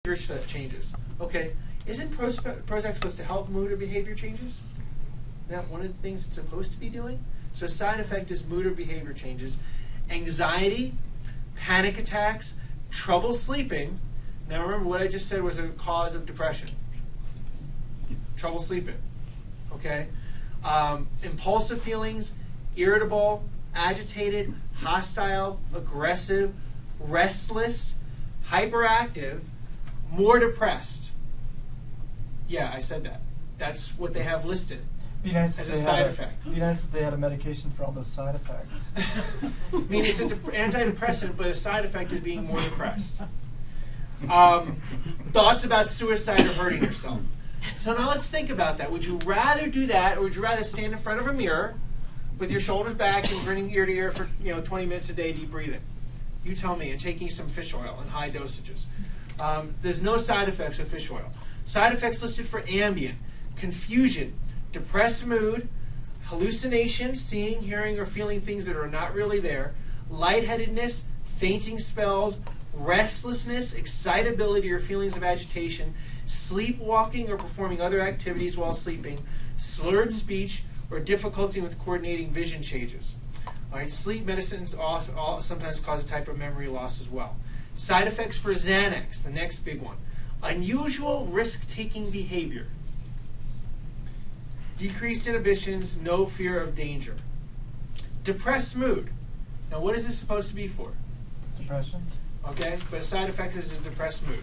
changes. Okay, isn't Prozac supposed to help mood or behavior changes? Isn't that one of the things it's supposed to be doing? So a side effect is mood or behavior changes. Anxiety, panic attacks, trouble sleeping. Now remember what I just said was a cause of depression. Trouble sleeping. Okay? Impulsive feelings, irritable, agitated, hostile, aggressive, restless, hyperactive, more depressed. Yeah, I said that. That's what they have listed as a side effect. It'd be nice if they had a medication for all those side effects. I mean, it's an antidepressant, but a side effect is being more depressed. Thoughts about suicide or hurting yourself. So now let's think about that. Would you rather do that, or would you rather stand in front of a mirror with your shoulders back and grinning ear to ear for 20 minutes a day, deep breathing? You tell me, and taking some fish oil in high dosages. There's no side effects with fish oil. Side effects listed for Ambien: confusion, depressed mood, hallucinations, seeing, hearing, or feeling things that are not really there, lightheadedness, fainting spells, restlessness, excitability or feelings of agitation, sleepwalking or performing other activities while sleeping, slurred speech, or difficulty with coordinating vision changes. All right, sleep medicines sometimes cause a type of memory loss as well. Side effects for Xanax, the next big one: unusual risk-taking behavior, decreased inhibitions, no fear of danger. Depressed mood. Now, what is this supposed to be for? Depression. Okay, but a side effect is a depressed mood.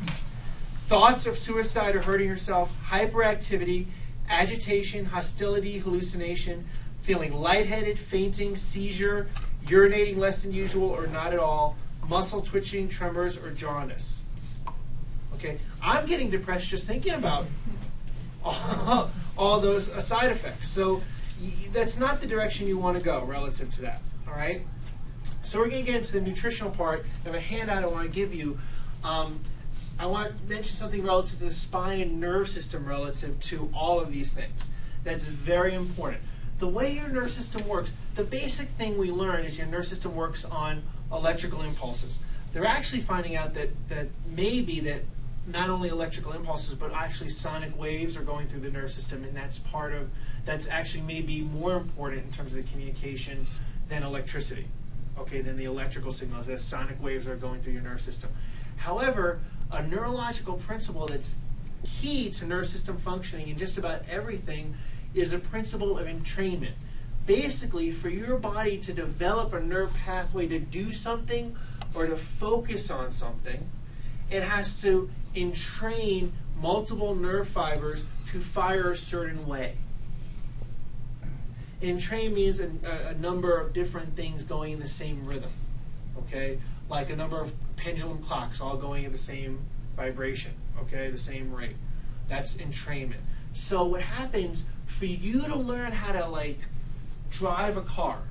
Thoughts of suicide or hurting yourself, hyperactivity, agitation, hostility, hallucination, feeling lightheaded, fainting, seizure, urinating less than usual or not at all, muscle twitching, tremors, or jaundice. Okay, I'm getting depressed just thinking about all those side effects. So that's not the direction you want to go relative to that. All right. So we're going to get into the nutritional part. I have a handout I want to give you. I want to mention something relative to the spine and nerve system relative to all of these things. That's very important. The way your nerve system works, the basic thing we learn is your nerve system works on electrical impulses. They're actually finding out that maybe that not only electrical impulses, but actually sonic waves are going through the nerve system, and that's actually maybe more important in terms of the communication than electricity. Okay, than the electrical signals, that sonic waves are going through your nerve system. However, a neurological principle that's key to nerve system functioning in just about everything is a principle of entrainment. Basically, for your body to develop a nerve pathway to do something or to focus on something, it has to entrain multiple nerve fibers to fire a certain way. Entrain means a number of different things going in the same rhythm, okay? Like a number of pendulum clocks all going at the same vibration, okay, the same rate. That's entrainment. So what happens for you to learn how to drive a car,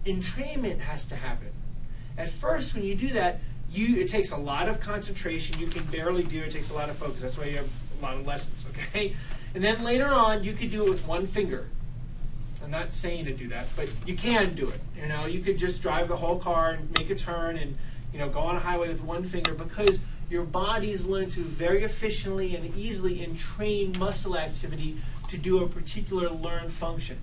entrainment has to happen. At first, when you do that, it takes a lot of concentration. You can barely do it. It takes a lot of focus. That's why you have a lot of lessons, okay? And then later on, you could do it with one finger. I'm not saying to do that, but you can do it. You could just drive the whole car and make a turn and go on a highway with one finger, because your body's learned to very efficiently and easily entrain muscle activity to do a particular learned function.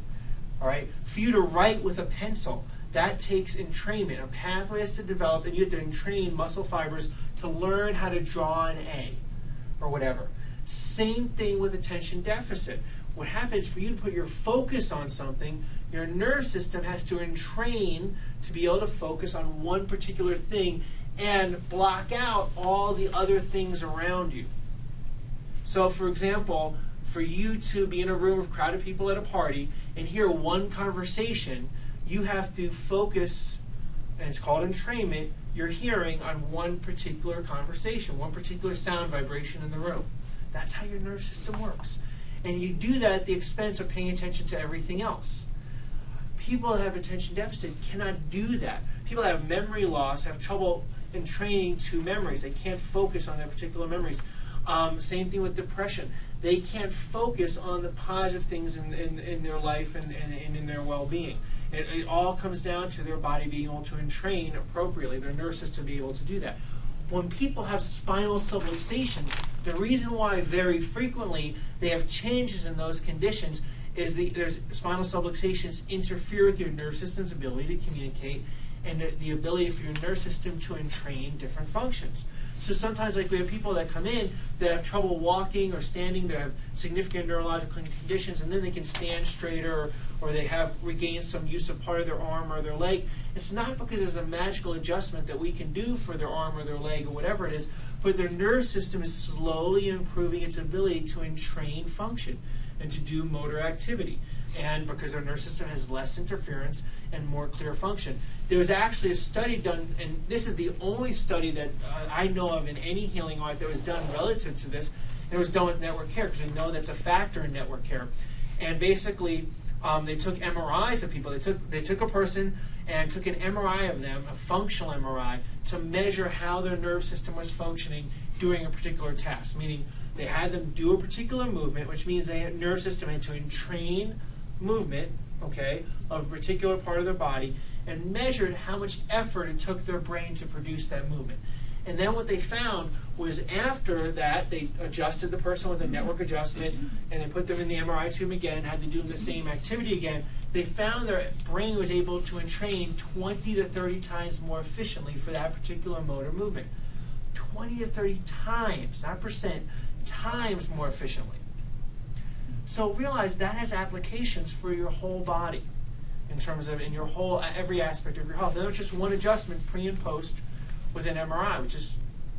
All right? For you to write with a pencil, that takes entrainment. A pathway has to develop, and you have to entrain muscle fibers to learn how to draw an A or whatever. Same thing with attention deficit. What happens for you to put your focus on something, your nerve system has to entrain to be able to focus on one particular thing and block out all the other things around you. So, for example, for you to be in a room of crowded people at a party and hear one conversation, you have to focus, and it's called entrainment, your hearing on one particular conversation, one particular sound vibration in the room. That's how your nerve system works. And you do that at the expense of paying attention to everything else. People that have attention deficit cannot do that. People that have memory loss have trouble entraining to memories. They can't focus on their particular memories. Same thing with depression. They can't focus on the positive things in their life and in their well-being. It all comes down to their body being able to entrain appropriately, their nerve system being able to do that. when people have spinal subluxations, the reason why very frequently they have changes in those conditions is there's spinal subluxations interfere with your nerve system's ability to communicate and the ability for your nerve system to entrain different functions. So sometimes, like, we have people that come in that have trouble walking or standing, they have significant neurological conditions, and then they can stand straighter, or they have regained some use of part of their arm or their leg. It's not because there's a magical adjustment that we can do for their arm or their leg or whatever it is, but their nerve system is slowly improving its ability to entrain function and to do motor activity. And because their nerve system has less interference and more clear function. There was actually a study done, and this is the only study that I know of in any healing art that was done relative to this. It was done with network care, because we know that's a factor in network care. And basically, they took MRIs of people. They took a person and took an MRI of them, a functional MRI, to measure how their nerve system was functioning during a particular task. Meaning, they had them do a particular movement, which means their nerve system had to entrain movement, okay, of a particular part of their body, and measured how much effort it took their brain to produce that movement. And then what they found was, after that, they adjusted the person with a network adjustment, and they put them in the MRI tube again, had to do the same activity again. They found their brain was able to entrain 20 to 30 times more efficiently for that particular motor movement. 20 to 30 times, not percent, times more efficiently. So realize that has applications for your whole body, in terms of in your whole, every aspect of your health. And that's just one adjustment, pre and post, with an MRI, which is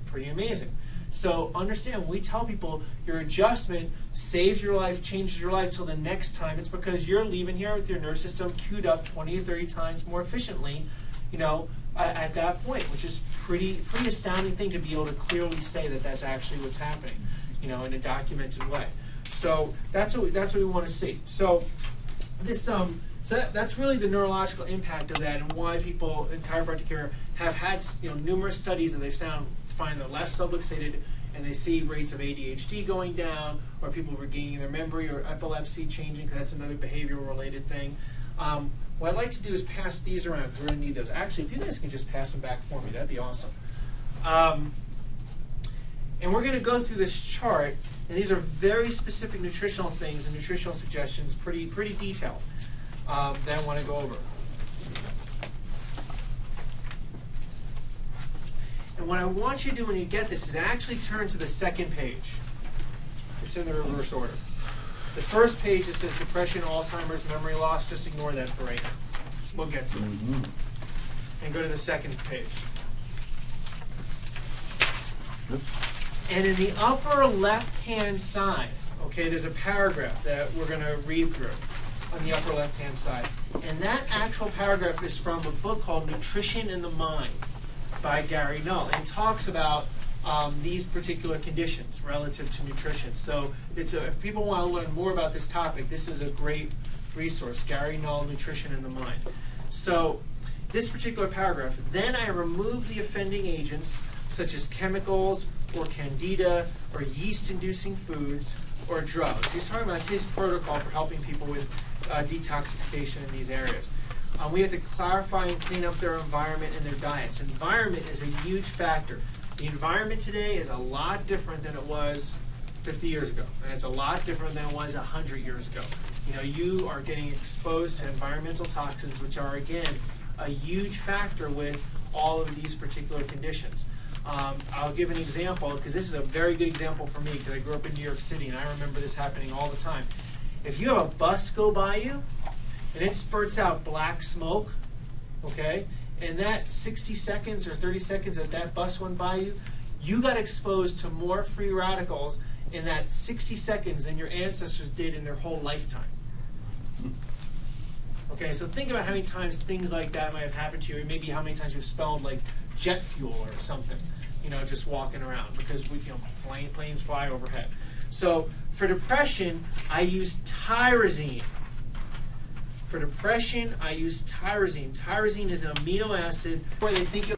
pretty amazing. So understand, when we tell people your adjustment saves your life, changes your life till the next time, it's because you're leaving here with your nerve system queued up 20 to 30 times more efficiently, you know, at that point, which is pretty astounding thing to be able to clearly say that that's actually what's happening, you know, in a documented way. So that's what we want to see. So this that's really the neurological impact of that, and why people in chiropractic care have had, you know, numerous studies that they've find they're less subluxated, and they see rates of ADHD going down, or people regaining their memory, or epilepsy changing, because that's another behavioral related thing. What I'd like to do is pass these around, because we're going to need those. Actually, if you guys can just pass them back for me, that'd be awesome. And we're going to go through this chart, and these are very specific nutritional things and nutritional suggestions, pretty detailed, that I want to go over. And what I want you to do when you get this is actually turn to the second page. It's in the reverse order. The first page, it says depression, Alzheimer's, memory loss. Just ignore that for right now. We'll get to it. And go to the second page. And in the upper left-hand side, okay, there's a paragraph that we're going to read through on the upper left-hand side. And that actual paragraph is from a book called Nutrition in the Mind by Gary Knowles. And it talks about these particular conditions relative to nutrition. So if people want to learn more about this topic, this is a great resource, Gary Knowles, Nutrition in the Mind. So this particular paragraph, then I remove the offending agents such as chemicals or candida or yeast-inducing foods or drugs. He's talking about his protocol for helping people with detoxification in these areas. We have to clarify and clean up their environment and their diets. Environment is a huge factor. The environment today is a lot different than it was 50 years ago, and it's a lot different than it was 100 years ago. You know, you are getting exposed to environmental toxins, which are, again, a huge factor with all of these particular conditions. I'll give an example, because this is a very good example for me, because I grew up in New York City, and I remember this happening all the time. If you have a bus go by you, and it spurts out black smoke, okay, and that 60 seconds or 30 seconds that that bus went by you, you got exposed to more free radicals in that 60 seconds than your ancestors did in their whole lifetime. Okay, so think about how many times things like that might have happened to you, or maybe how many times you've smelled like jet fuel or something, you know, just walking around, because we, you know, planes fly overhead. So for depression, I use tyrosine. For depression, I use tyrosine. Tyrosine is an amino acid where they think of